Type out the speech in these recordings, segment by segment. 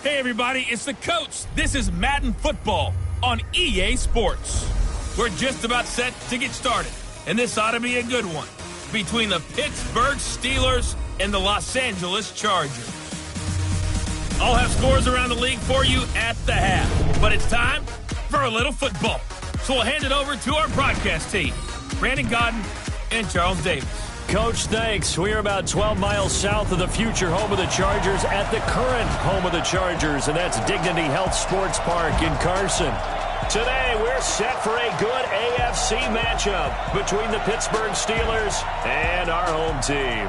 Hey everybody, it's the coach. This is Madden Football on EA Sports. We're just about set to get started, and this ought to be a good one between the Pittsburgh Steelers and the Los Angeles Chargers. I'll have scores around the league for you at the half, but it's time for a little football. So we'll hand it over to our broadcast team, Brandon Gaudin and Charles Davis. Coach, thanks. We are about 12 miles south of the future home of the Chargers at the current home of the Chargers, and that's Dignity Health Sports Park in Carson. Today, we're set for a good AFC matchup between the Pittsburgh Steelers and our home team.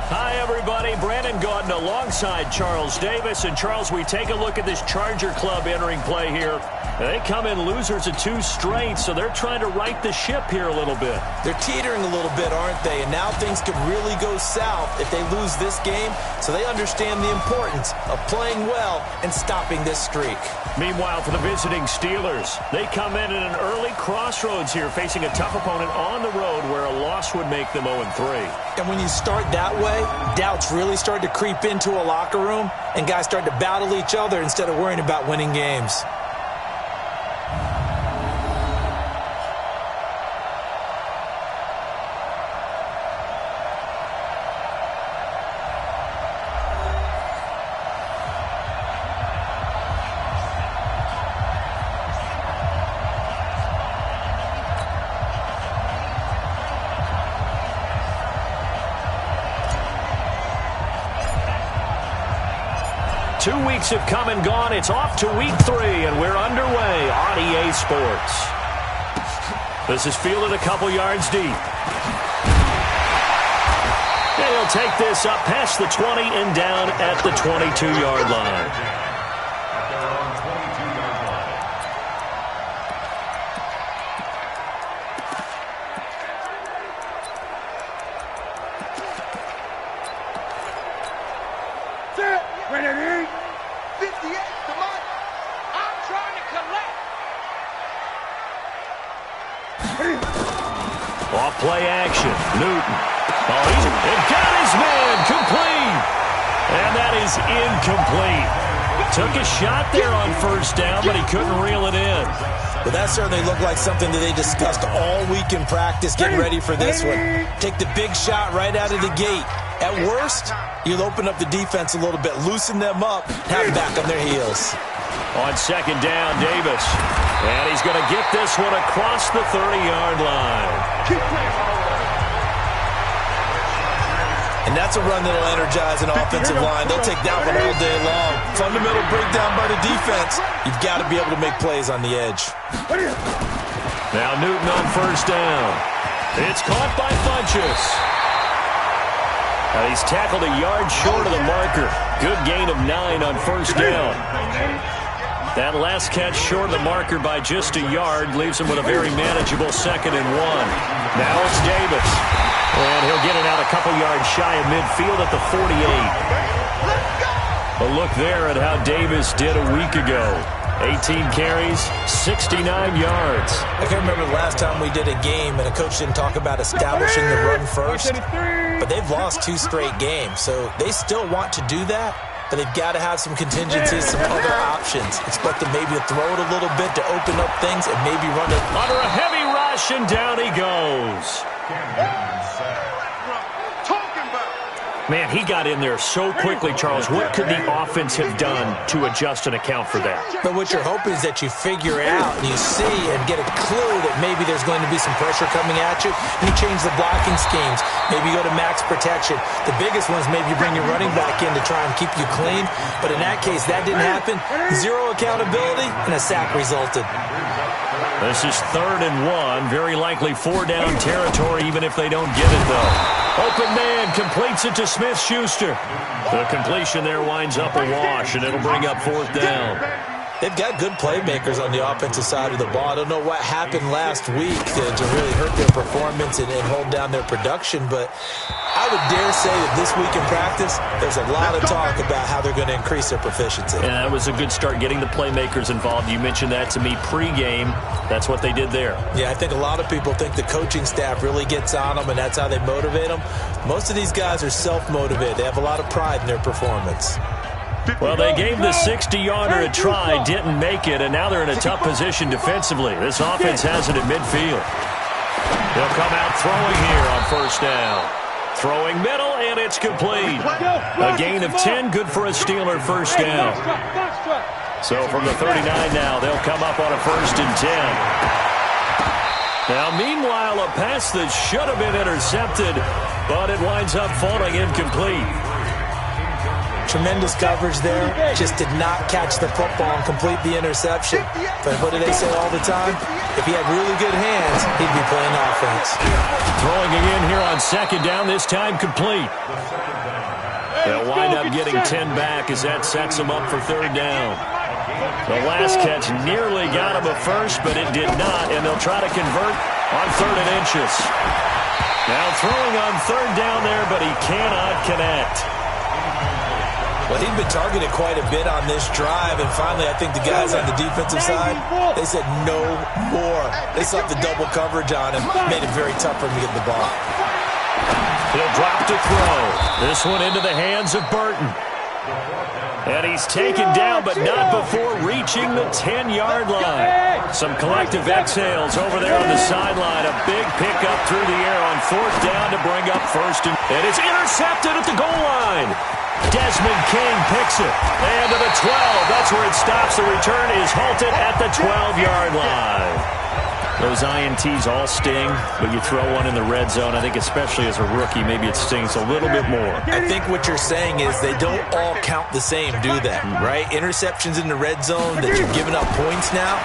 Hi, everybody. Brandon Gaudin alongside Charles Davis. And, Charles, we take a look at this Charger club entering play here. They come in losers of 2 straight, so they're trying to right the ship here a little bit. They're teetering a little bit, aren't they? And now things could really go south if they lose this game, so they understand the importance of playing well and stopping this streak. Meanwhile, for the visiting Steelers, they come in at an early crossroads here, facing a tough opponent on the road where a loss would make them 0-3. And when you start that way, doubts really start to creep into a locker room, and guys start to battle each other instead of worrying about winning games. Two weeks have come and gone. It's off to week 3, and we're underway on EA Sports. This is fielded a couple yards deep. And he'll take this up past the 20 and down at the 22-yard line. Off play action. Newton. Oh, he's got his man complete. And that is incomplete. Took a shot there on first down, but he couldn't reel it in. But that certainly looked like something that they discussed all week in practice, getting ready for this one. Take the big shot right out of the gate. At worst, you'll open up the defense a little bit, loosen them up, have them back on their heels. On second down, Davis. And he's going to get this one across the 30-yard line. And that's a run that'll energize an offensive line. They'll take that one all day long. Fundamental breakdown by the defense. You've got to be able to make plays on the edge. Now Newton on first down. It's caught by Funchess. He's tackled a yard short of the marker. Good gain of 9 on first down. That last catch short of the marker by just a yard leaves him with a very manageable 2nd and 1. Now it's Davis. And he'll get it out a couple yards shy of midfield at the 48. A look there at how Davis did a week ago. 18 carries, 69 yards. I can't remember the last time we did a game and a coach didn't talk about establishing the run first. But they've lost 2 straight games, so they still want to do that. But they've got to have some contingencies, some other options. Expect them maybe to throw it a little bit to open up things and maybe run it. Under a heavy rush, and down he goes. Man, he got in there so quickly, Charles. What could the offense have done to adjust and account for that? But what you're hoping is that you figure out and you see and get a clue that maybe there's going to be some pressure coming at you, and you change the blocking schemes. Maybe you go to max protection. The biggest one is maybe you bring your running back in to try and keep you clean. But in that case, that didn't happen. 0 accountability, and a sack resulted. This is 3rd and 1. Very likely 4-down territory, even if they don't get it, though. Open man completes it to Smith-Schuster. The completion there winds up a wash, and it'll bring up 4th down. They've got good playmakers on the offensive side of the ball. I don't know what happened last week to really hurt their performance and hold down their production, but I would dare say that this week in practice, there's a lot of talk about how they're going to increase their proficiency. And that was a good start, getting the playmakers involved. You mentioned that to me pregame. That's what they did there. Yeah, I think a lot of people think the coaching staff really gets on them, and that's how they motivate them. Most of these guys are self-motivated. They have a lot of pride in their performance. Well, they gave the 60-yarder a try, didn't make it, and now they're in a tough position defensively. This offense has it at midfield. They'll come out throwing here on first down. Throwing middle, and it's complete. A gain of 10, good for a Steeler first down. So from the 39 now, they'll come up on a 1st and 10. Now, meanwhile, a pass that should have been intercepted, but it winds up falling incomplete. Tremendous coverage there. Just did not catch the football and complete the interception. But what do they say all the time? If he had really good hands, he'd be playing offense. Throwing again here on 2nd down, this time complete. They'll wind up getting 10 back as that sets them up for 3rd down. The last catch nearly got him a first, but it did not, and they'll try to convert on 3rd and inches. Now throwing on 3rd down there, but he cannot connect. Well, he'd been targeted quite a bit on this drive, and finally I think the guys on the defensive side, they said no more. They slapped the double coverage on him, made it very tough for him to get the ball. He'll drop to throw. This one into the hands of Burton. And he's taken down, but not before reaching the 10-yard line. Some collective exhales over there on the sideline. A big pickup through the air on 4th down to bring up 1st. And it's intercepted at the goal line. Desmond King picks it. And to the 12. That's where it stops. The return is halted at the 12-yard line. Those INTs all sting, but you throw one in the red zone. I think especially as a rookie, maybe it stings a little bit more. I think what you're saying is they don't all count the same, do they? Right? Interceptions in the red zone that you're giving up points now,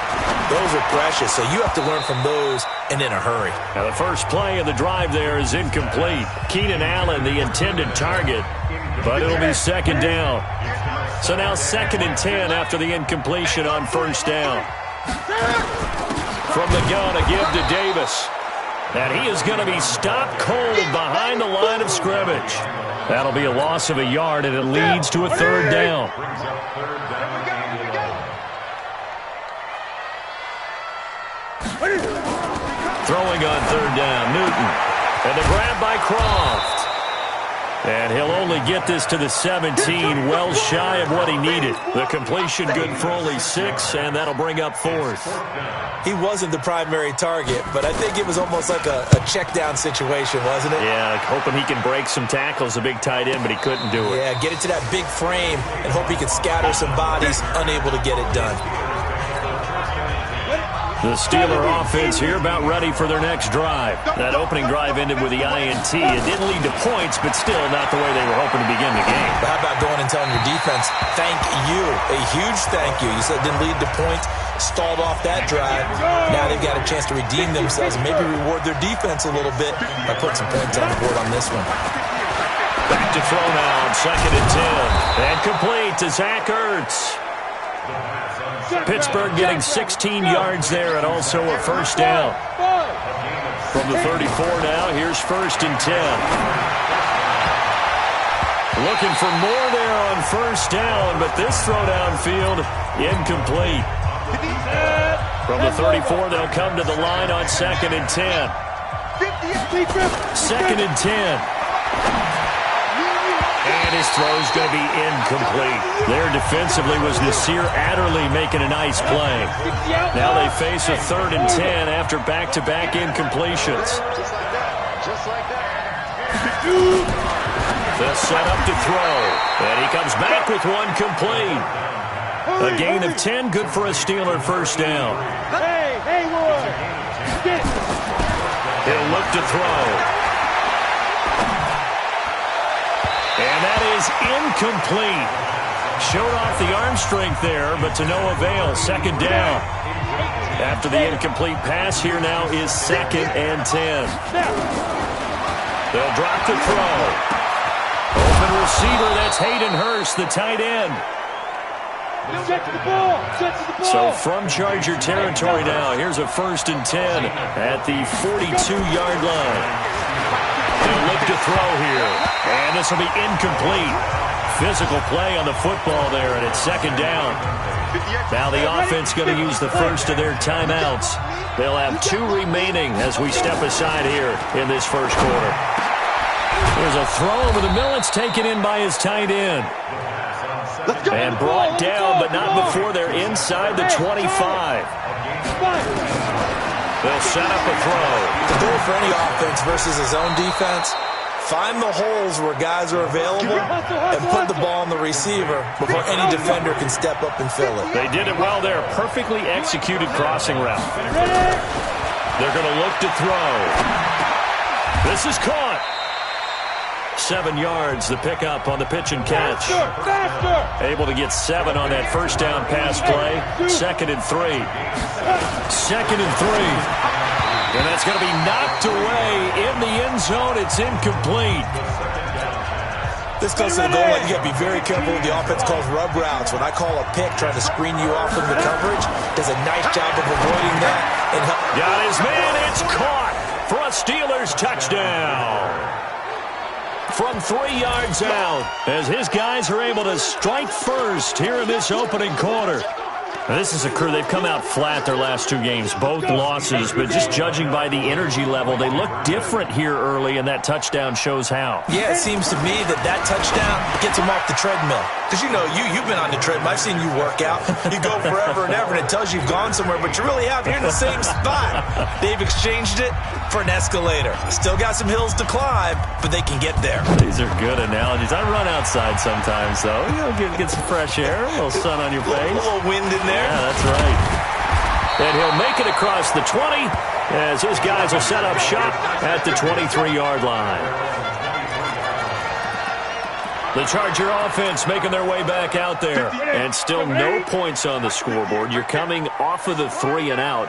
those are precious. So you have to learn from those and in a hurry. Now the first play of the drive there is incomplete. Keenan Allen, the intended target, but it'll be 2nd down. So now 2nd and 10 after the incompletion on 1st down. From the gun, a give to Davis. And he is going to be stopped cold behind the line of scrimmage. That'll be a loss of a yard, and it leads to a 3rd down. Throwing on 3rd down, Newton. And the grab by Croft. And he'll only get this to the 17, well shy of what he needed. The completion good for only 6, and that'll bring up 4th. He wasn't the primary target, but I think it was almost like a check down situation, wasn't it? Yeah, like hoping he can break some tackles, a big tight end, but he couldn't do it. Yeah, get it to that big frame and hope he could scatter some bodies, unable to get it done. The Steeler offense here about ready for their next drive. That opening drive ended with the INT. It didn't lead to points, but still not the way they were hoping to begin the game. But how about going and telling your defense, thank you, a huge thank you. You said it didn't lead to points, stalled off that drive. Now they've got a chance to redeem themselves and maybe reward their defense a little bit by putting some points on the board on this one. Back to throw now on 2nd and 10. And complete to Zach Ertz. Pittsburgh getting 16 yards there and also a 1st down. From the 34 now, here's 1st and 10. Looking for more there on 1st down, but this throw downfield incomplete. From the 34, they'll come to the line on 2nd and 10. 2nd and 10. And his throw's going to be incomplete. There defensively was Nasir Adderley making a nice play. Now they face a 3rd and 10 after back-to-back incompletions. They'll set up to throw. And he comes back with one complete. A gain of 10, good for a Steeler 1st down. He'll look to throw. And that is incomplete. Showed off the arm strength there, but to no avail. 2nd down. After the incomplete pass, here now is 2nd and 10. They'll drop to throw. Open receiver, that's Hayden Hurst, the tight end. So from Charger territory now, here's a 1st and 10 at the 42-yard line. They'll look to throw here, and this will be incomplete. Physical play on the football there, and it's 2nd down. Now the offense going to use the first of their timeouts. They'll have 2 remaining as we step aside here in this 1st quarter. There's a throw over the middle. It's taken in by his tight end. And brought down, but not before they're inside the 25. They'll set up a throw. The goal for any offense versus his own defense, find the holes where guys are available and put the ball on the receiver before any defender can step up and fill it. They did it well there. Perfectly executed crossing route. They're going to look to throw. This is caught. 7 yards, the pickup on the pitch and catch. Able to get 7 on that first down pass play. 2nd and 3. 2nd and 3. And that's going to be knocked away in the end zone. It's incomplete. This close to the goal line, you got to be very careful with the offense calls rub routes. When I call a pick, trying to screen you off from the coverage, does a nice job of avoiding that. And got his man. It's caught for a Steelers touchdown. From 3 yards out, as his guys are able to strike first here in this opening quarter. Now, this is a crew, they've come out flat their last 2 games, both losses, but just judging by the energy level, they look different here early, and that touchdown shows how. Yeah, it seems to me that touchdown gets them off the treadmill. Because, you've been on the treadmill. I've seen you work out. You go forever and ever, and it tells you you've gone somewhere, but you really have. You're in the same spot. They've exchanged it for an escalator. Still got some hills to climb, but they can get there. These are good analogies. I run outside sometimes, though. Get some fresh air, a little sun on your face. A little wind in there. Yeah, that's right. And he'll make it across the 20 as his guys will set up shop at the 23-yard line. The Charger offense making their way back out there. And still no points on the scoreboard. You're coming off of the 3 and out.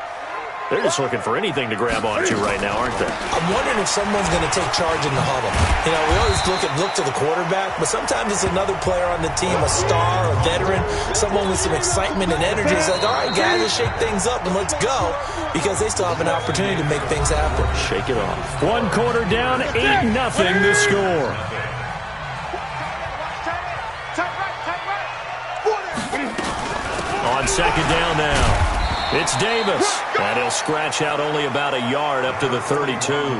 They're just looking for anything to grab onto right now, aren't they? I'm wondering if someone's going to take charge in the huddle. We always look to the quarterback, but sometimes it's another player on the team, a star, a veteran, someone with some excitement and energy. It's like, all right, guys, let's shake things up and let's go, because they still have an opportunity to make things happen. Shake it off. 1 quarter down, 8-0 the score. On 2nd down now. It's Davis, and he'll scratch out only about a yard up to the 32. 3rd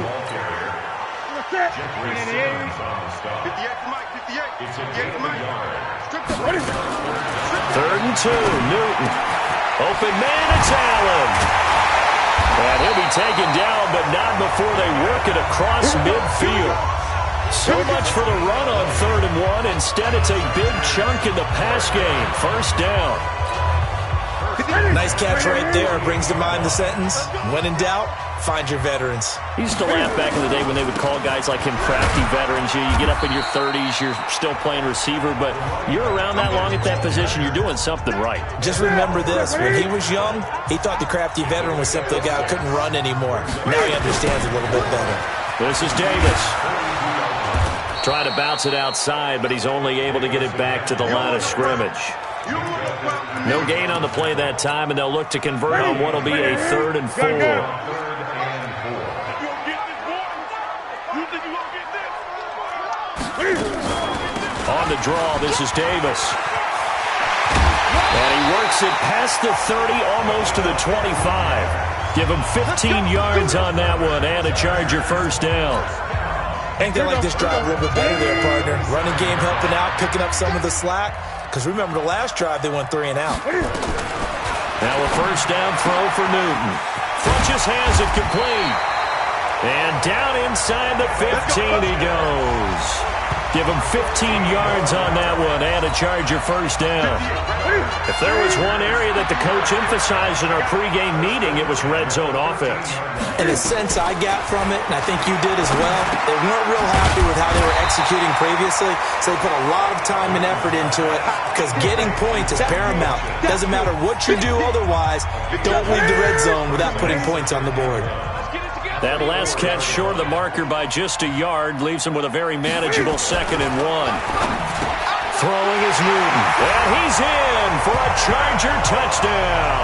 and 2, Newton. Open man, it's Allen. And he'll be taken down, but not before they work it across midfield. So much for the run on 3rd and 1. Instead, it's a big chunk in the pass game. First down. Nice catch right there. Brings to mind the sentence, when in doubt, find your veterans. I used to laugh back in the day when they would call guys like him crafty veterans. You get up in your 30s, you're still playing receiver, but you're around that long at that position, you're doing something right. Just remember this. When he was young, he thought the crafty veteran was simply a guy who couldn't run anymore. Now he understands a little bit better. This is Davis. Trying to bounce it outside, but he's only able to get it back to the line of scrimmage. No gain on the play that time, and they'll look to convert on what will be a 3rd and 4. On the draw, this is Davis. And he works it past the 30, almost to the 25. Give him 15 yards on that one, and a Charger first down. I think they like this drive a little bit better there, partner. Running game helping out, picking up some of the slack. Because remember, the last drive, they went 3 and out. Now a first down throw for Newton. Funchess has it complete. And down inside the 15 he goes. Give him 15 yards on that one and a Charger first down. If there was one area that the coach emphasized in our pregame meeting, it was red zone offense. And the sense I got from it, and I think you did as well, they weren't real happy with how they were executing previously, so they put a lot of time and effort into it because getting points is paramount. Doesn't matter what you do otherwise, don't leave the red zone without putting points on the board. That last catch short of the marker by just a yard leaves him with a very manageable 2nd and 1. Throwing is Newton. And he's in for a Charger touchdown.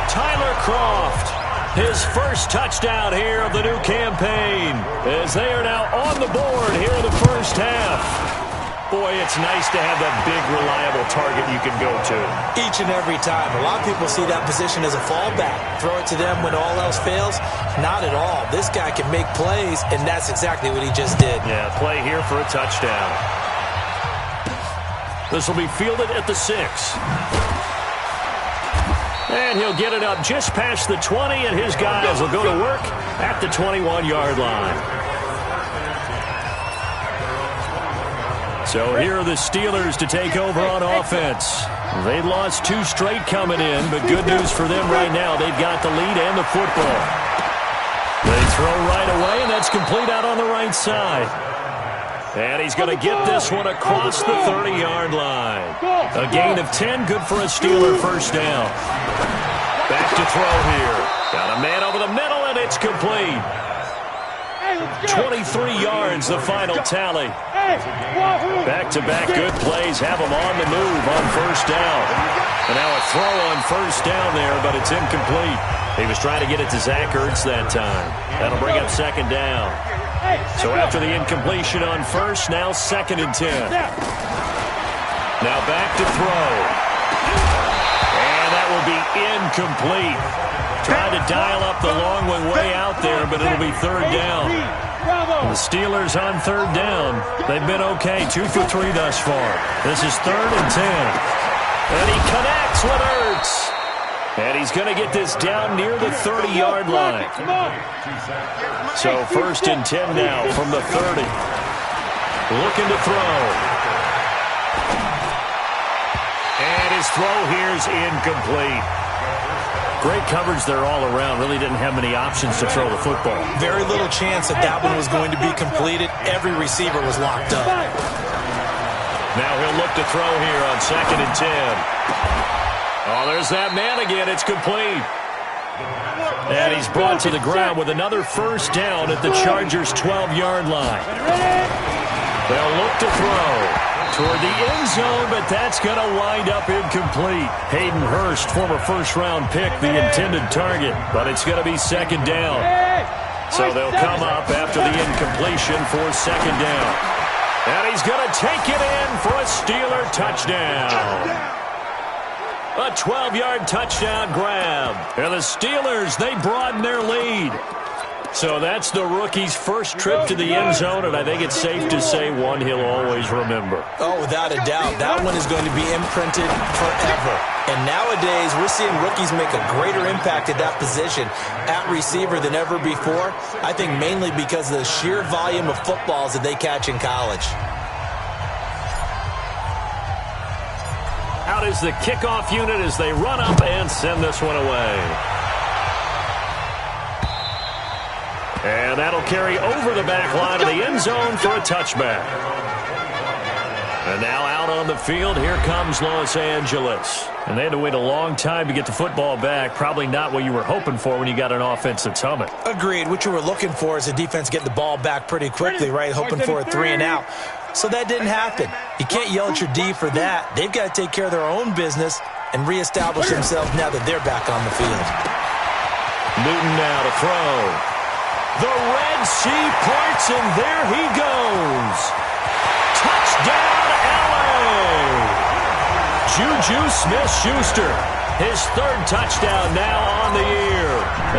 Tyler Kroft, his first touchdown here of the new campaign, as they are now on the board here in the first half. Boy, it's nice to have that big, reliable target you can go to. Each and every time. A lot of people see that position as a fallback. Throw it to them when all else fails. Not at all. This guy can make plays, and that's exactly what he just did. Yeah, play here for a touchdown. This will be fielded at the 6. And he'll get it up just past the 20, and his guys will go to work at the 21-yard line. So here are the Steelers to take over on offense. They lost 2 straight coming in, but good news for them right now. They've got the lead and the football. They throw right away, and that's complete out on the right side. And he's going to get this one across the 30-yard line. A gain of 10, good for a Steeler first down. Back to throw here. Got a man over the middle, and it's complete. 23 yards, the final tally. Back-to-back good plays have him on the move on first down. And now a throw on first down there, but it's incomplete. He was trying to get it to Zach Ertz that time. That'll bring up second down. So after the incompletion on first, now 2nd and 10. Now back to throw. And that will be incomplete. Trying to dial up the long one way out there, but it'll be 3rd down. And the Steelers on 3rd down. They've been okay, 2 for 3 thus far. This is 3rd and 10. And he connects with Ertz. And he's going to get this down near the 30-yard line. So 1st and 10 now from the 30. Looking to throw. And his throw here is incomplete. Great coverage there all around. Really didn't have many options to throw the football. Very little chance that that one was going to be completed. Every receiver was locked up. Now he'll look to throw here on 2nd and 10. Oh, there's that man again. It's complete. And he's brought to the ground with another first down at the Chargers' 12-yard line. They'll look to throw toward the end zone, but that's going to wind up incomplete. Hayden Hurst, former first-round pick, the intended target, but it's going to be 2nd down. So they'll come up after the incompletion for 2nd down. And he's going to take it in for a Steeler touchdown. A 12-yard touchdown grab. And the Steelers, they broaden their lead. So that's the rookie's first trip to the end zone, and I think it's safe to say one he'll always remember. Oh, without a doubt. That one is going to be imprinted forever. And nowadays, we're seeing rookies make a greater impact at that position at receiver than ever before. I think mainly because of the sheer volume of footballs that they catch in college. Out is the kickoff unit as they run up and send this one away. And that'll carry over the back line of the end zone for a touchback. And now out on the field, here comes Los Angeles. And they had to wait a long time to get the football back. Probably not what you were hoping for when you got an offense that's humming. Agreed. What you were looking for is a defense getting the ball back pretty quickly, right? Hoping for a 3 and out. So that didn't happen. You can't yell at your D for that. They've got to take care of their own business and reestablish themselves now that they're back on the field. Newton now to throw. The Red Sea parts, and there he goes. Touchdown, LA! Juju Smith-Schuster, his 3rd touchdown now on the year,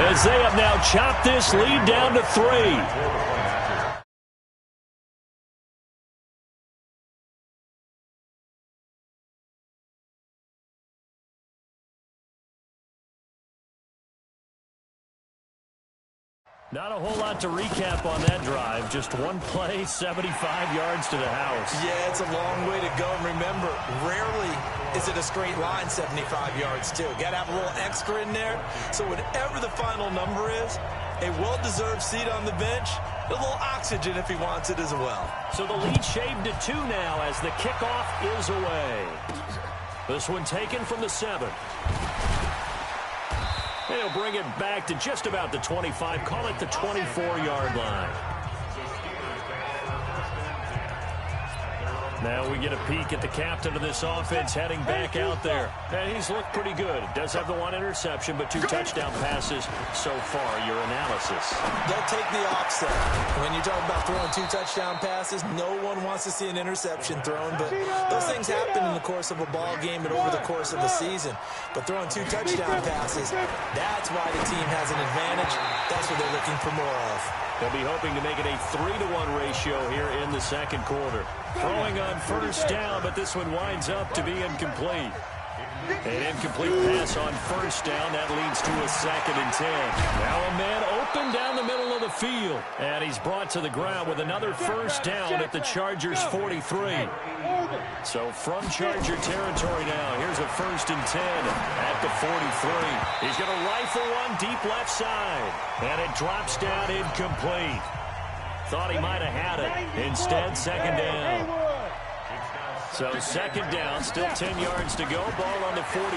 as they have now chopped this lead down to 3. Not a whole lot to recap on that drive. Just one play, 75 yards to the house. Yeah, it's a long way to go. And remember, rarely is it a straight line, 75 yards, too. Got to have a little extra in there. So whatever the final number is, a well-deserved seat on the bench, a little oxygen if he wants it as well. So the lead shaved to 2 now as the kickoff is away. This one taken from the 7. They'll bring it back to just about the 25. Call it the 24-yard line. Now we get a peek at the captain of this offense heading back out there. And he's looked pretty good. Does have the 1 interception, but 2 touchdown passes so far. Your analysis. They'll take the offset. When you talk about throwing 2 touchdown passes, no one wants to see an interception thrown, but those things happen in the course of a ball game and over the course of the season. But throwing 2 touchdown passes, that's why the team has an advantage. That's what they're looking for more of. They'll be hoping to make it a 3-to-1 ratio here in the second quarter. Throwing on first down, but this one winds up to be incomplete. An incomplete pass on first down. That leads to a 2nd and 10. Now a man open down the middle of the field. And he's brought to the ground with another first down at the Chargers' 43. So from Charger territory now, here's a 1st and 10 at the 43. He's going to rifle one deep left side. And it drops down incomplete. Thought he might have had it. Instead, 2nd down. So 2nd down, still 10 yards to go. Ball on the 43.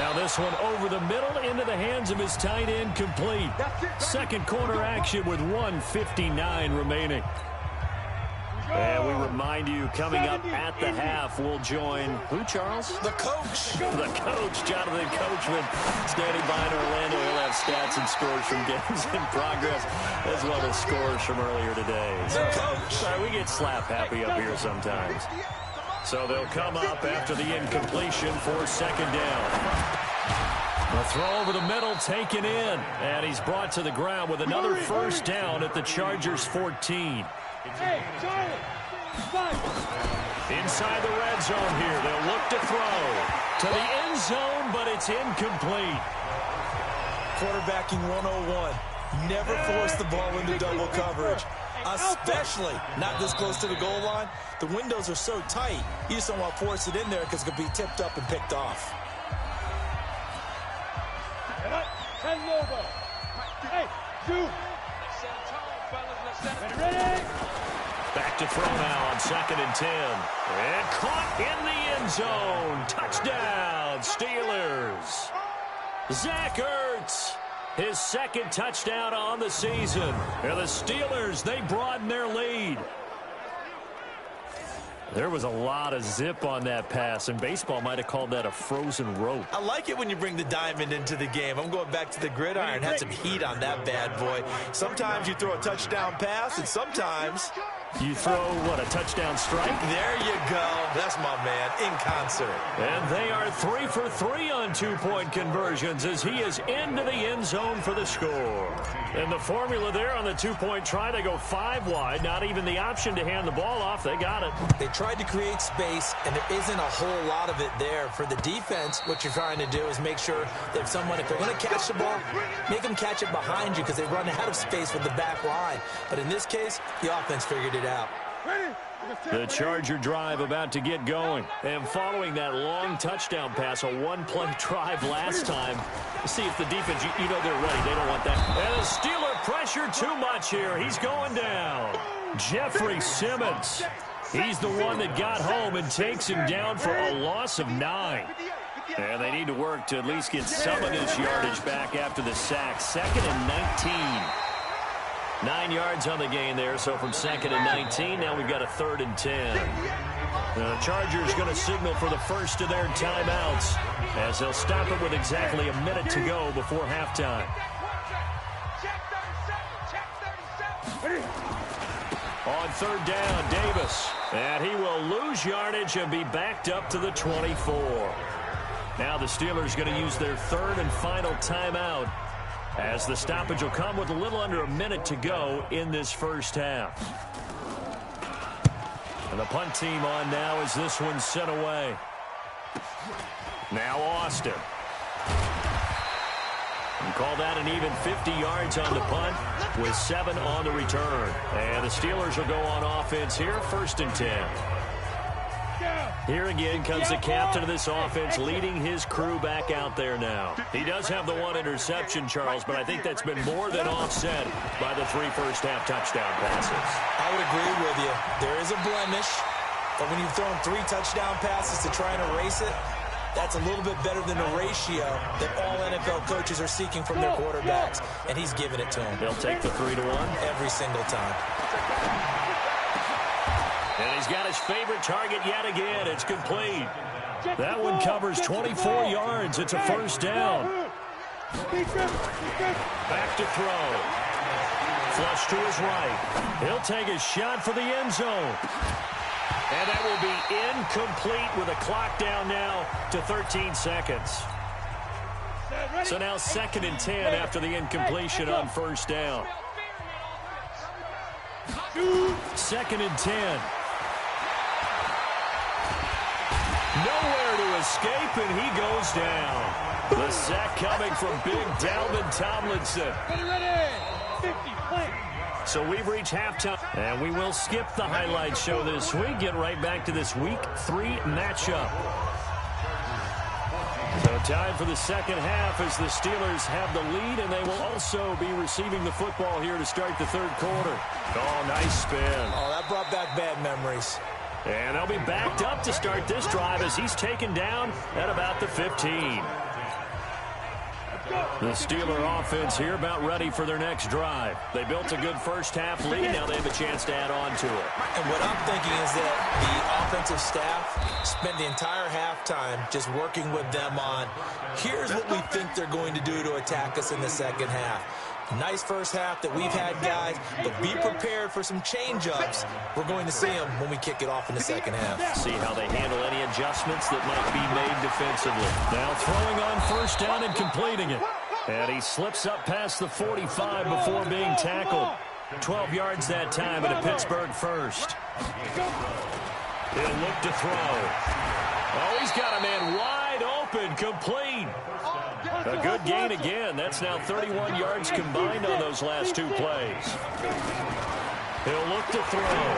Now this one over the middle into the hands of his tight end, complete. Second quarter action with 1:59 remaining. And we remind you, coming up at the half, we'll join who, Charles? The coach. The coach, Jonathan Coachman, standing by in Orlando. He'll have stats and scores from games in progress, as well as scores from earlier today. The coach. Sorry, we get slap happy up here sometimes. So they'll come up after the incompletion for 2nd down. A throw over the middle, taken in. And he's brought to the ground with another first down at the Chargers' 14. Inside the red zone here. They'll look to throw to the end zone, but it's incomplete. Quarterbacking 101. Never force the ball into double coverage, especially not this close to the goal line. The windows are so tight, you just don't want to force it in there because it could be tipped up and picked off. Back to throw now on 2nd and 10. And caught in the end zone. Touchdown, Steelers. Zach Ertz, his 2nd touchdown on the season. And the Steelers, they broaden their lead. There was a lot of zip on that pass, and baseball might have called that a frozen rope. I like it when you bring the diamond into the game. I'm going back to the gridiron. Had some heat on that bad boy. Sometimes you throw a touchdown pass, and sometimes you throw, what, a touchdown strike? There you go. That's my man, in concert. And they are 3 for 3 on 2-point conversions as he is into the end zone for the score. And the formula there on the 2-point try, they go 5 wide. Not even the option to hand the ball off. They got it. They tried to create space, and there isn't a whole lot of it there. For the defense, what you're trying to do is make sure that if they're going to catch the ball, make them catch it behind you because they run out of space with the back line. But in this case, the offense figured it out. The Charger drive about to get going. And following that long touchdown pass, a one-play drive last time, see if the defense, you know they're ready. They don't want that. And the Steeler pressure too much here. He's going down. Jeffrey Simmons. He's the one that got home and takes him down for a loss of 9. And they need to work to at least get some of this yardage back after the sack. 2nd and 19. 9 yards on the gain there, so from 2nd and 19, now we've got a 3rd and 10. The Chargers going to signal for the first of their timeouts as they'll stop it with exactly a minute to go before halftime. On 3rd down, Davis. And he will lose yardage and be backed up to the 24. Now the Steelers going to use their 3rd and final timeout, as the stoppage will come with a little under a minute to go in this first half. And the punt team on now as this one's sent away. Now Austin. And call that an even 50 yards on the punt with 7 on the return. And the Steelers will go on offense here, 1st and 10. Here again comes the captain of this offense leading his crew back out there now. He does have the 1 interception, Charles, but I think that's been more than offset by the 3 first-half touchdown passes. I would agree with you. There is a blemish, but when you've thrown 3 touchdown passes to try and erase it, that's a little bit better than the ratio that all NFL coaches are seeking from their quarterbacks, and he's giving it to them. They'll take the 3-1 every single time. And he's got his favorite target yet again. It's complete. That one covers 24 yards. It's a 1st down. Back to throw. Flush to his right. He'll take a shot for the end zone. And that will be incomplete with a clock down now to 13 seconds. So now 2nd and 10 after the incompletion on first down. 2nd and 10. Nowhere to escape, and he goes down. The sack coming from big Dalvin Tomlinson. So we've reached halftime, and we will skip the highlight show this week. Get right back to this Week 3 matchup. So time for the second half as the Steelers have the lead, and they will also be receiving the football here to start the third quarter. Oh, nice spin. Oh, that brought back bad memories. And they'll be backed up to start this drive as he's taken down at about the 15. The Steeler offense here about ready for their next drive. They built a good first half lead. Now they have a chance to add on to it. And what I'm thinking is that the offensive staff spent the entire halftime just working with them on, here's what we think they're going to do to attack us in the second half. Nice first half that we've had, guys, but be prepared for some change-ups. We're going to see them when we kick it off in the second half. See how they handle any adjustments that might be made defensively. Now throwing on first down and completing it. And he slips up past the 45 before being tackled. 12 yards that time at a Pittsburgh first. He'll look to throw. Oh, he's got a man wide open, complete. A good gain again. That's now 31 yards combined on those last two plays. He'll look to throw.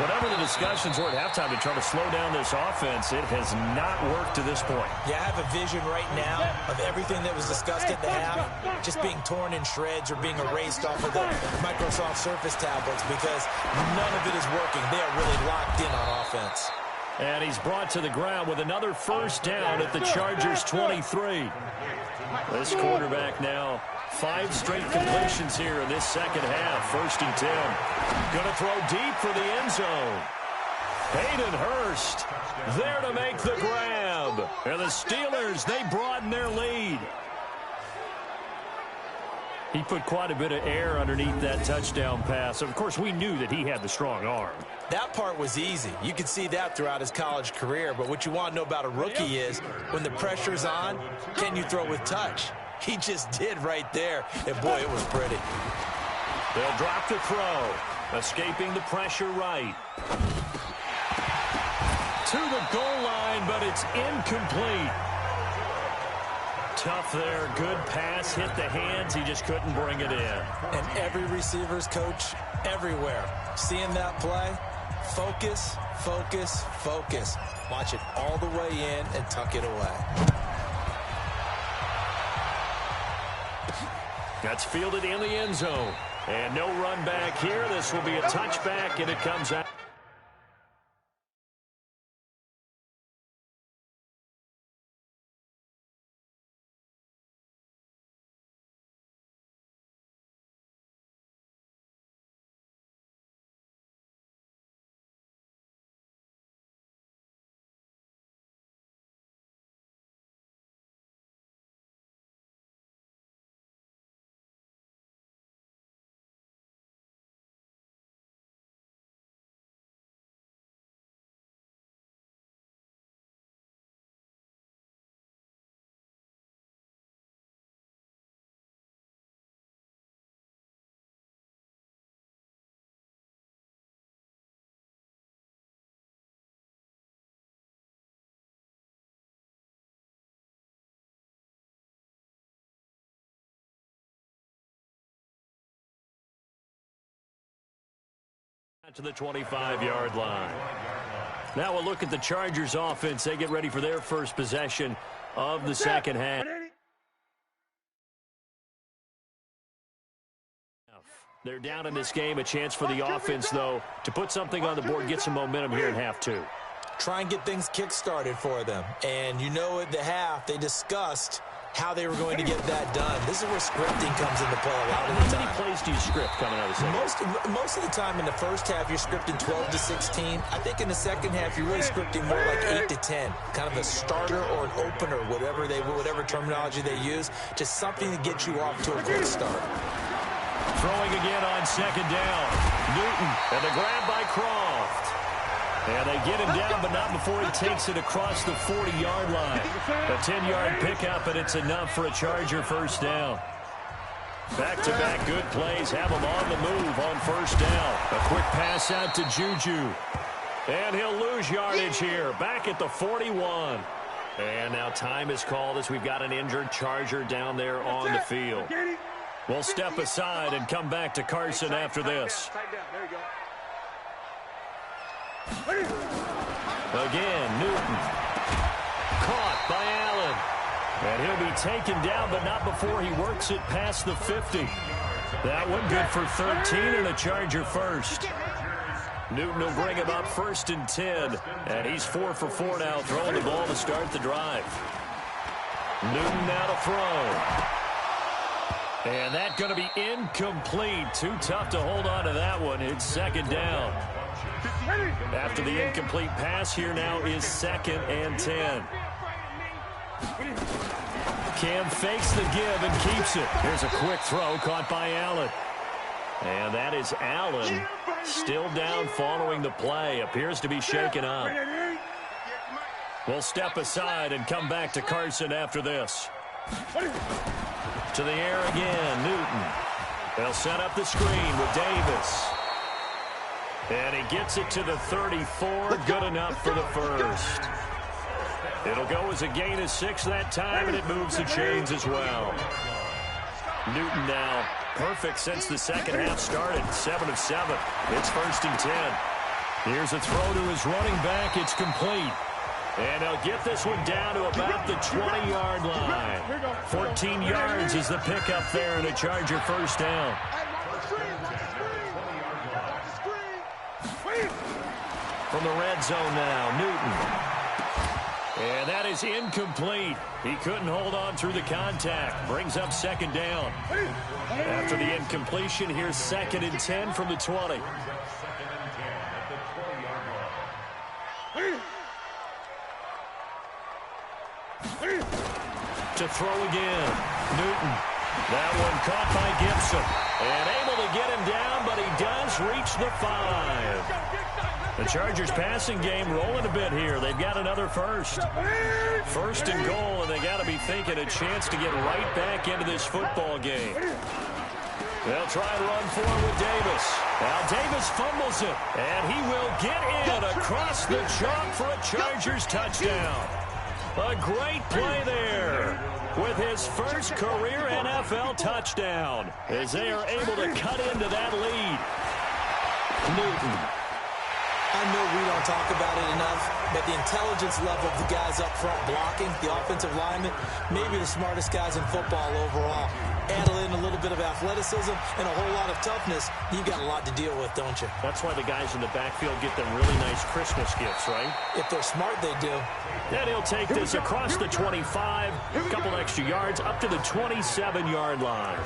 Whatever the discussions were at halftime to try to slow down this offense, it has not worked to this point. Yeah, I have a vision right now of everything that was discussed at the half just being torn in shreds or being erased off of the Microsoft Surface tablets because none of it is working. They are really locked in on offense. And he's brought to the ground with another first down at the Chargers' 23. This quarterback now 5 straight completions here in this second half. 1st and 10. Going to throw deep for the end zone. Hayden Hurst there to make the grab. And the Steelers, they broaden their lead. He put quite a bit of air underneath that touchdown pass. Of course, we knew that he had the strong arm. That part was easy. You could see that throughout his college career. But what you want to know about a rookie is when the pressure's on, can you throw with touch? He just did right there. And, boy, it was pretty. They'll drop the throw. Escaping the pressure right. To the goal line, but it's incomplete. Tough there. Good pass. Hit the hands. He just couldn't bring it in. And every receiver's coach everywhere. Seeing that play, focus, focus, focus. Watch it all the way in and tuck it away. That's fielded in the end zone. And no run back here. This will be a touchback, and it comes out. To the 25-yard line. Now we'll look at the Chargers offense. They get ready for their first possession of the second half. They're down in this game. A chance for the offense, though, to put something on the board, get some momentum here in half two. Try and get things kick-started for them. And you know at the half, they discussed how they were going to get that done. This is where scripting comes into play a lot of the time. How many plays do you script coming out of the second? Most of the time in the first half, you're scripting 12 to 16. I think in the second half, you're really scripting more like 8 to 10. Kind of a starter or an opener, whatever terminology they use. Just something to get you off to a quick start. Throwing again on second down. Newton and the grab by Croft. And they get him down, but not before he takes it across the 40-yard line. A 10-yard pickup, and it's enough for a Charger first down. Back-to-back good plays have him on the move on first down. A quick pass out to Juju. And he'll lose yardage here, back at the 41. And now time is called as we've got an injured Charger down there on the field. We'll step aside and come back to Carson after this. Again, Newton. Caught by Allen. And he'll be taken down, but not before he works it past the 50. That one good for 13 and a Charger first. Newton will bring him up 1st and 10. And he's 4 for 4 now, throwing the ball to start the drive. Newton now to throw. And that's going to be incomplete. Too tough to hold on to that one. It's 2nd down. After the incomplete pass, here now is 2nd and 10. Cam fakes the give and keeps it. Here's a quick throw caught by Allen. And that is Allen still down following the play. Appears to be shaken up. We'll step aside and come back to Carson after this. To the air again, Newton. They'll set up the screen with Davis. And he gets it to the 34. Good enough for the first. It'll go as a gain of 6 that time, and it moves the chains as well. Newton now perfect since the second half started. 7 of 7. It's 1st and 10. Here's a throw to his running back. It's complete. And they'll get this one down to about the 20-yard line. 14 yards is the pickup there, and a Charger first down. From the red zone now, Newton. And that is incomplete. He couldn't hold on through the contact. Brings up 2nd down. After the incompletion, here's 2nd and 10 from the 20. To throw again. Newton. That one caught by Gibson. And able to get him down, but he does reach the 5. The Chargers passing game rolling a bit here. They've got another first. 1st and goal, and they got to be thinking a chance to get right back into this football game. They'll try and run forward with Davis. Now Davis fumbles it, and he will get in across the chalk for a Chargers touchdown. A great play there with his first career NFL touchdown as they are able to cut into that lead. Newton. I know we don't talk about it enough, but the intelligence level of the guys up front blocking, the offensive linemen, maybe the smartest guys in football overall. Add in a little bit of athleticism and a whole lot of toughness, you've got a lot to deal with, don't you? That's why the guys in the backfield get them really nice Christmas gifts, right? If they're smart, they do. Then he'll take this across the 25, a couple extra yards, up to the 27-yard line.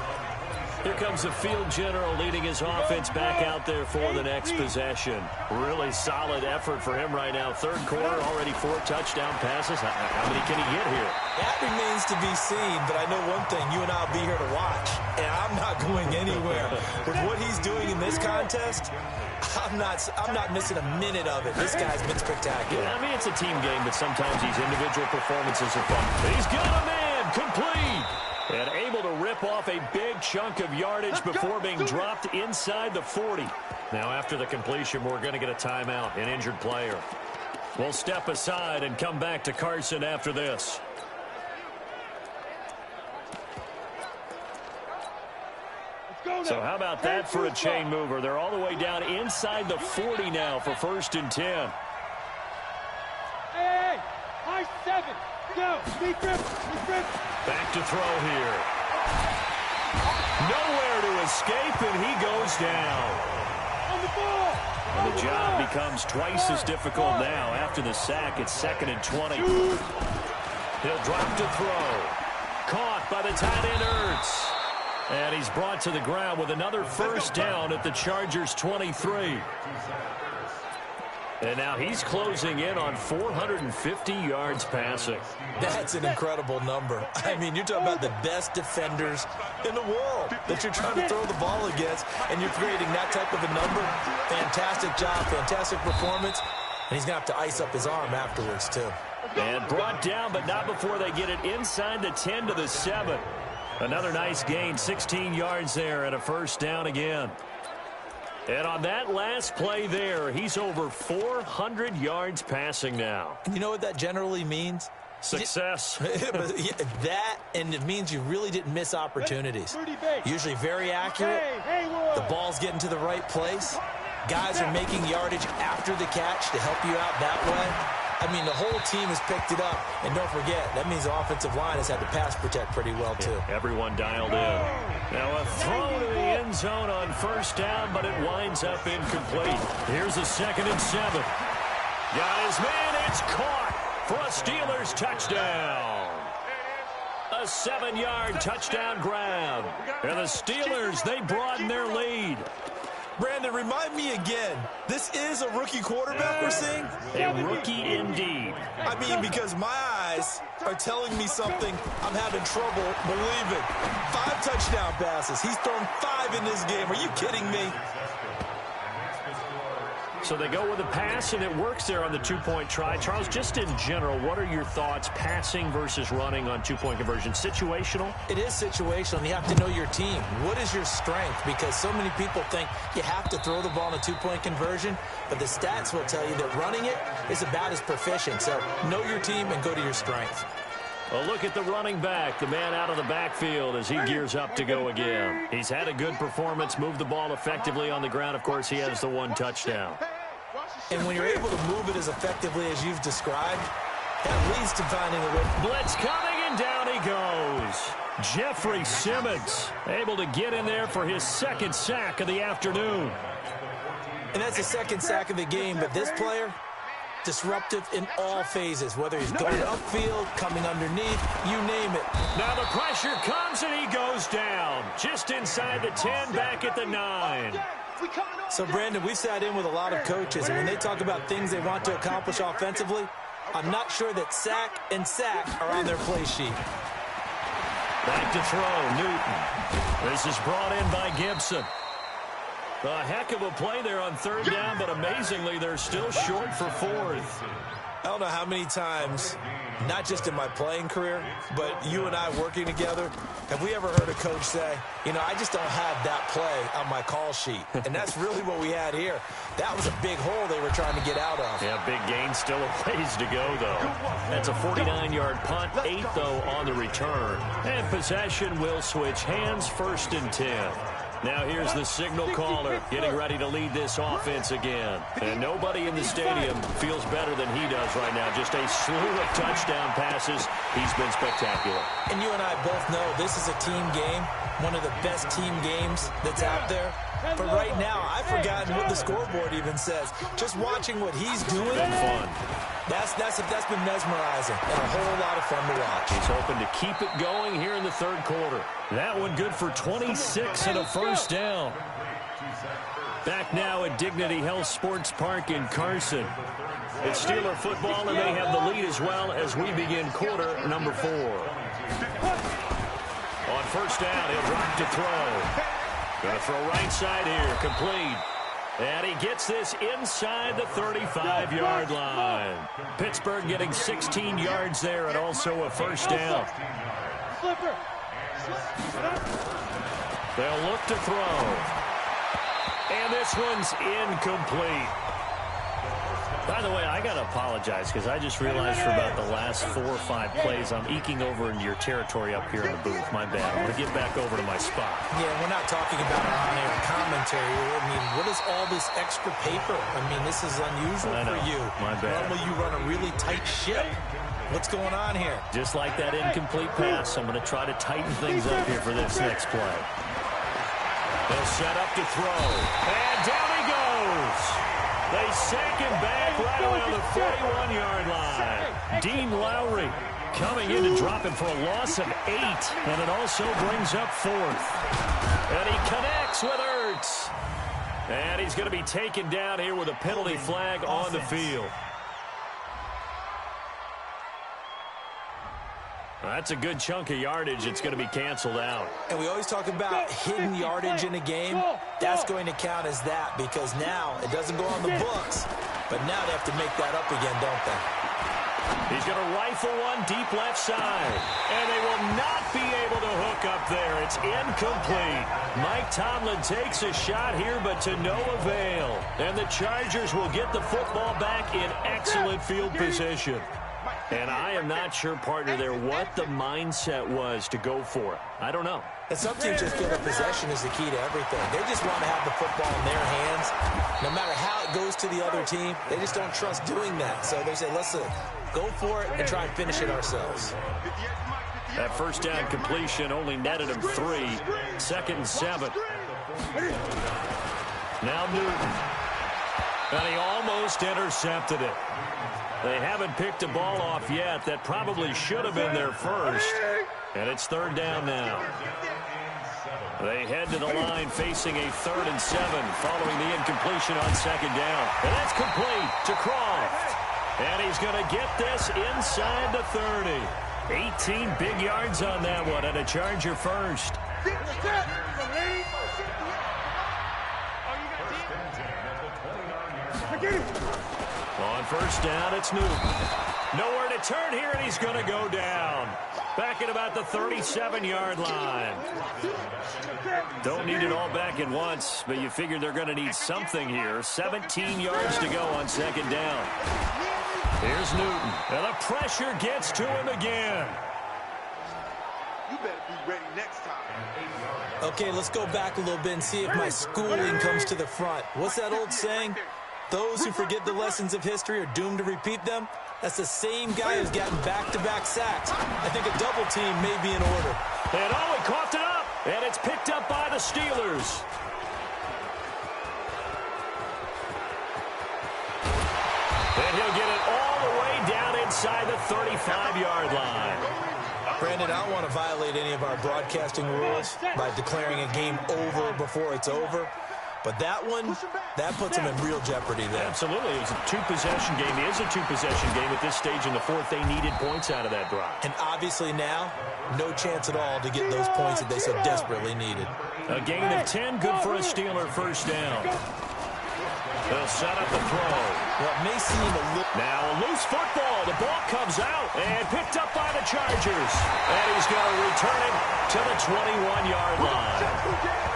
Here comes the field general leading his offense back out there for the next possession. Really solid effort for him right now. 3rd quarter, already 4 touchdown passes. How many can he get here? That remains to be seen, but I know one thing. You and I will be here to watch, and I'm not going anywhere. With what he's doing in this contest, I'm not missing a minute of it. This guy's been spectacular. Yeah, I mean, it's a team game, but sometimes these individual performances are fun. He's got a man, complete. And able to rip off a big chunk of yardage before being dropped inside the 40. Now, after the completion, we're going to get a timeout, an injured player. We'll step aside and come back to Carson after this. So how about that for a chain mover? They're all the way down inside the 40 now for 1st and 10. Hey, high 7. Go. Back to throw here. Nowhere to escape, and he goes down. On the ball. And the job becomes twice as difficult now. After the sack, it's 2nd and 20. He'll drop to throw. Caught by the tight end, Ertz. And he's brought to the ground with another first down at the Chargers' 23. And now he's closing in on 450 yards passing. That's an incredible number. I mean, you're talking about the best defenders in the world that you're trying to throw the ball against, and you're creating that type of a number. Fantastic job, fantastic performance. And he's going to have to ice up his arm afterwards, too. And brought down, but not before they get it inside the 10 to the 7. Another nice gain, 16 yards there and a first down again. And on that last play there, he's over 400 yards passing now. And you know what that generally means? Success. That, and it means you really didn't miss opportunities. Usually very accurate. The ball's getting to the right place. Guys are making yardage after the catch to help you out that way. I mean, the whole team has picked it up. And don't forget, that means the offensive line has had to pass protect pretty well, too. Yeah, everyone dialed in. Now a throw to the end zone on first down, but it winds up incomplete. Here's a 2nd and 7. Got his man. It's caught for a Steelers touchdown. A 7-yard touchdown grab. And the Steelers, they broaden their lead. Brandon, remind me again, this is a rookie quarterback we're seeing? A rookie indeed. I mean, because my eyes are telling me something I'm having trouble believing. 5 touchdown passes. He's thrown 5 in this game. Are you kidding me? So they go with a pass, and it works there on the 2-point try. Charles, just in general, what are your thoughts passing versus running on 2-point conversion? Situational? It is situational, and you have to know your team. What is your strength? Because so many people think you have to throw the ball in a 2-point conversion, but the stats will tell you that running it is about as proficient. So know your team and go to your strength. A look at the running back, the man out of the backfield as he gears up to go again. He's had a good performance, moved the ball effectively on the ground. Of course, he has the 1 touchdown. And when you're able to move it as effectively as you've described, that leads to finding a way. Blitz coming, and down he goes. Jeffrey Simmons able to get in there for his 2nd sack of the afternoon. And that's the 2nd sack of the game, but this player, disruptive in all phases, whether he's going upfield, coming underneath, you name it. Now the pressure comes, and he goes down. Just inside the 10, back at the 9. So, Brandon, we've sat in with a lot of coaches, and when they talk about things they want to accomplish offensively, I'm not sure that sack and sack are on their play sheet. Back to throw, Newton. This is brought in by Gibson. A heck of a play there on 3rd down, but amazingly, they're still short for 4th. I don't know how many times, not just in my playing career, but you and I working together, have we ever heard a coach say, you know, I just don't have that play on my call sheet. And that's really what we had here. That was a big hole they were trying to get out of. Yeah, big gain, still a ways to go, though. That's a 49-yard punt, 8, though, on the return. And possession will switch hands, 1st and 10. Now here's the signal caller getting ready to lead this offense again. And nobody in the stadium feels better than he does right now. Just a slew of touchdown passes. He's been spectacular. And you and I both know this is a team game, one of the best team games that's out there. But right now, I've forgotten what the scoreboard even says. Just watching what he's doing. Been fun. That's been mesmerizing and a whole lot of fun to watch. He's hoping to keep it going here in the 3rd quarter. That one good for 26 and a first down. Back now at Dignity Health Sports Park in Carson. It's Steeler football, and they have the lead as well as we begin quarter number 4. On first down, he'll drop to throw. Going to throw right side here, complete. And he gets this inside the 35-yard line. Pittsburgh getting 16 yards there and also a first down. They'll look to throw. And this one's incomplete. By the way, I got to apologize because I just realized for about the last 4 or 5 plays, I'm eking over into your territory up here in the booth. My bad. I'm going to get back over to my spot. Yeah, we're not talking about our on-air commentary. I mean, what is all this extra paper? I mean, this is unusual for you. My bad. Normally you run a really tight ship. What's going on here? Just like that incomplete pass, I'm going to try to tighten things up here for this next play. They'll set up to throw. And down he goes. They sack him back right around the 41-yard line. Dean Lowry coming in to drop him for a loss of 8. And it also brings up 4th. And he connects with Ertz. And he's going to be taken down here with a penalty flag on the field. That's a good chunk of yardage. It's going to be canceled out. And we always talk about hidden yardage in a game. That's going to count as that because now it doesn't go on the books. But now they have to make that up again, don't they? He's going to rifle one deep left side. And they will not be able to hook up there. It's incomplete. Mike Tomlin takes a shot here, but to no avail. And the Chargers will get the football back in excellent field position. And I am not sure, partner, there what the mindset was to go for it. I don't know. And some teams just feel that possession is the key to everything. They just want to have the football in their hands. No matter how it goes to the other team, they just don't trust doing that. So they say, listen, go for it and try and finish it ourselves. That first down completion only netted him 3. 2nd and 7. Now Newton. And he almost intercepted it. They haven't picked a ball off yet. That probably should have been their first. And it's 3rd down now. They head to the line facing a 3rd and 7 following the incompletion on 2nd down. And that's complete to Croft. And he's going to get this inside the 30. 18 big yards on that one and a Charger first. On 1st down, it's Newton. Nowhere to turn here, and he's going to go down. Back at about the 37-yard line. Don't need it all back at once, but you figure they're going to need something here. 17 yards to go on 2nd down. Here's Newton, and the pressure gets to him again. You better be ready next time. Okay, let's go back a little bit and see if my schooling comes to the front. What's that old saying? Those who forget the lessons of history are doomed to repeat them. That's the same guy who's gotten back-to-back sacks. I think a double team may be in order. And he coughed it up, and it's picked up by the Steelers. And he'll get it all the way down inside the 35-yard line. Brandon, I don't want to violate any of our broadcasting rules by declaring a game over before it's over. But that one, that puts them in real jeopardy there. Absolutely. It was a two-possession game. It is a two-possession game at this stage in the 4th. They needed points out of that drive. And obviously now, no chance at all to get those points that they so desperately needed. A gain of 10, good for a Steeler 1st down. They'll set up the throw. Well, it may seem a little... Now a loose football. The ball comes out and picked up by the Chargers. And he's going to return it to the 21-yard line.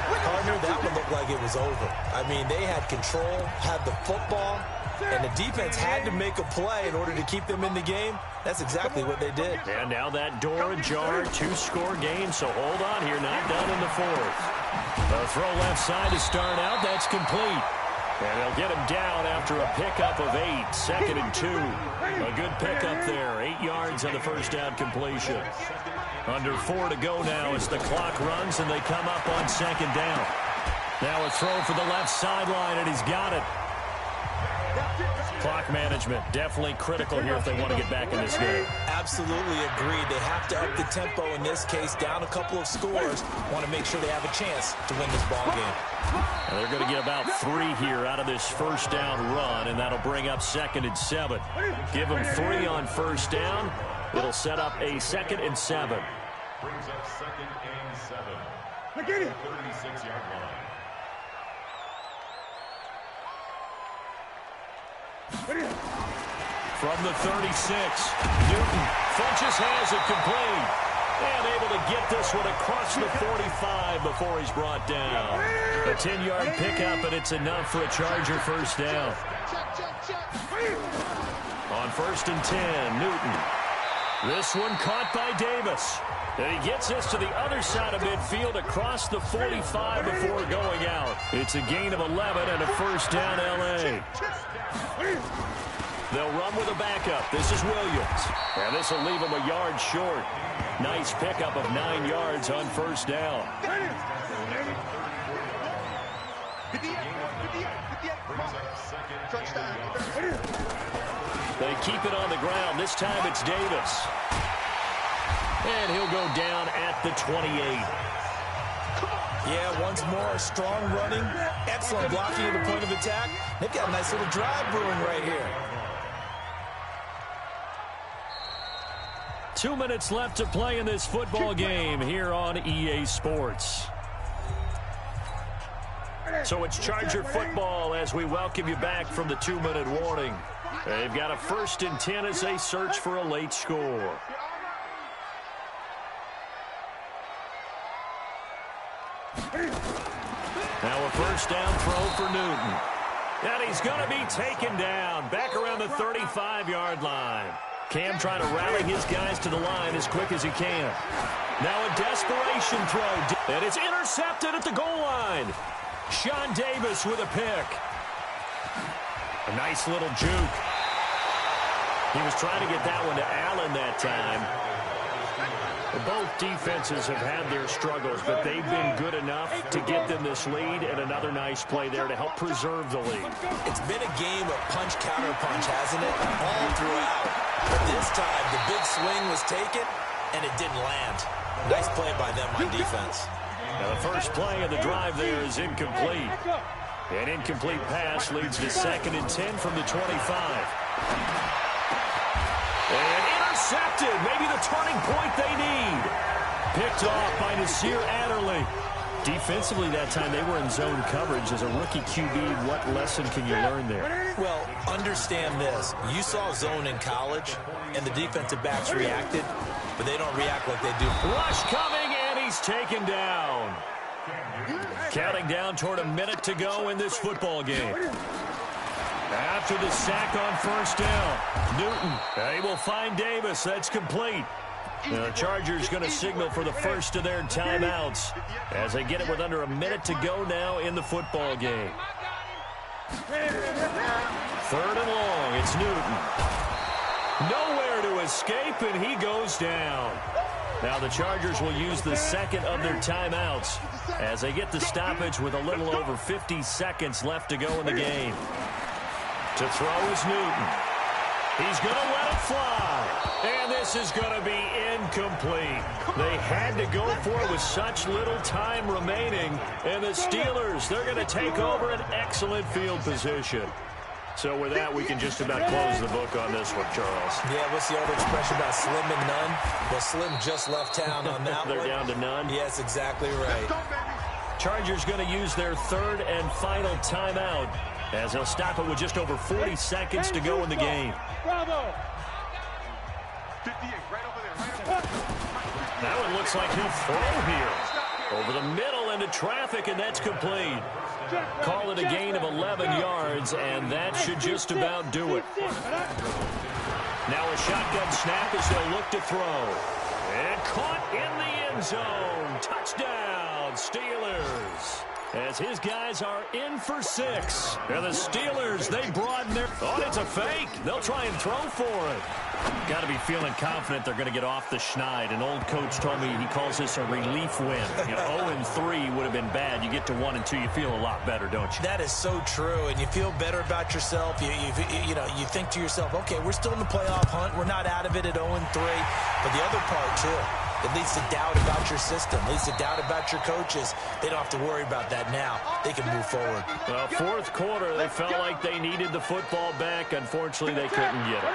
Partner, that one looked like it was over. I mean, they had control, had the football, and the defense had to make a play in order to keep them in the game. That's exactly what they did. And now that door ajar, 2-score game, so hold on here, not done in the 4th. A throw left side to start out, that's complete. And they'll get him down after a pickup of 8, 2nd and 2. A good pickup there, 8 yards on the 1st down completion. Under 4 to go now as the clock runs and they come up on 2nd down. Now a throw for the left sideline, and he's got it. Clock management, definitely critical here if they want to get back in this game. Absolutely agreed. They have to up the tempo in this case, down a couple of scores. Want to make sure they have a chance to win this ball game. And they're going to get about 3 here out of this 1st down run, and that'll bring up 2nd and 7. Give them 3 on 1st down. It'll set up a 2nd and 7. Brings up 2nd and 7. At the 36-yard line. From the 36, Newton Funches has it complete. And able to get this one across the 45 before he's brought down. A 10-yard pickup, and it's enough for a Charger 1st down. On 1st and 10, Newton. This one caught by Davis. And he gets this to the other side of midfield across the 45 before going out. It's a gain of 11 and a 1st down L.A. They'll run with a backup. This is Williams. And this will leave him a yard short. Nice pickup of 9 yards on 1st down. They keep it on the ground. This time it's Davis. And he'll go down at the 28. Yeah, once more, strong running, excellent blocking at the point of attack. They've got a nice little drive brewing right here. 2 minutes left to play in this football game here on EA Sports. So it's Charger football as we welcome you back from the 2-minute warning. They've got a 1st and 10 as they search for a late score. Now a 1st down throw for Newton. And he's going to be taken down back around the 35-yard line. Cam trying to rally his guys to the line as quick as he can. Now a desperation throw. And it's intercepted at the goal line. Sean Davis with a pick. A nice little juke. He was trying to get that one to Allen that time. Both defenses have had their struggles, but they've been good enough to get them this lead, and another nice play there to help preserve the lead. It's been a game of punch-counter-punch, hasn't it? All throughout. But this time, the big swing was taken, and it didn't land. Nice play by them on defense. Now the first play of the drive there is incomplete. An incomplete pass leads to 2nd and 10 from the 25. And intercepted. Maybe the turning point they need. Picked off by Nasir Adderley. Defensively that time, they were in zone coverage. As a rookie QB, what lesson can you learn there? Well, understand this. You saw zone in college, and the defensive backs reacted, but they don't react like they do. Rush coming, and he's taken down. Counting down toward a minute to go in this football game. After the sack on 1st down, Newton, they will find Davis. That's complete. The Chargers going to signal for the first of their timeouts as they get it with under a minute to go now in the football game. 3rd and long, it's Newton. Nowhere to escape, and he goes down. Now the Chargers will use the 2nd of their timeouts as they get the stoppage with a little over 50 seconds left to go in the game. To throw is Newton. He's going to let it fly. And this is going to be incomplete. They had to go for it with such little time remaining. And the Steelers, they're going to take over an excellent field position. So with that, we can just about close the book on this one, Charles. Yeah, what's the old expression about slim and none? Well, Slim just left town on that They're one. down to none? Yes, exactly right. Chargers going to use their 3rd and final timeout as they'll stop it with just over 40 seconds to go in the game. Bravo. 58, right over there, right over there. That one looks like he'll throw here. Over the middle into traffic, and that's complete. Call it a gain of 11 yards, and that should just about do it. Now a shotgun snap as they'll look to throw. And caught in the end zone. Touchdown, Steelers. As his guys are in for 6. And the Steelers, they broaden their... Oh, it's a fake. They'll try and throw for it. Got to be feeling confident they're going to get off the schneid. An old coach told me he calls this a relief win. 0-3 would have been bad. You get to 1 and 2, you feel a lot better, don't you? That is so true, and you feel better about yourself. You think to yourself, okay, we're still in the playoff hunt. We're not out of it at 0-3. But the other part, too, it leads to doubt about your system, leads to doubt about your coaches. They don't have to worry about that now. They can move forward. Well, 4th quarter, they felt like they needed the football back. Unfortunately, they couldn't get it.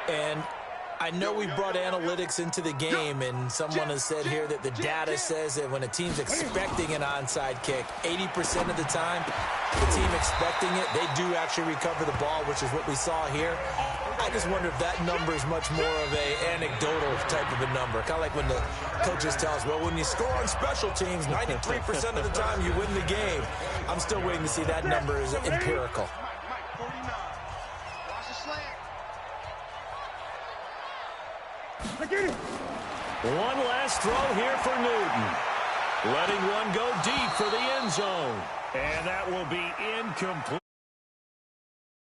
And I know we brought analytics into the game, and someone has said here that the data says that when a team's expecting an onside kick, 80% of the time, the team expecting it, they do actually recover the ball, which is what we saw here. I just wonder if that number is much more of a anecdotal type of a number. Kind of like when the coaches tell us, well, when you score on special teams, 93% of the time you win the game. I'm still waiting to see that number is empirical. One last throw here for Newton. Letting one go deep for the end zone. And that will be incomplete.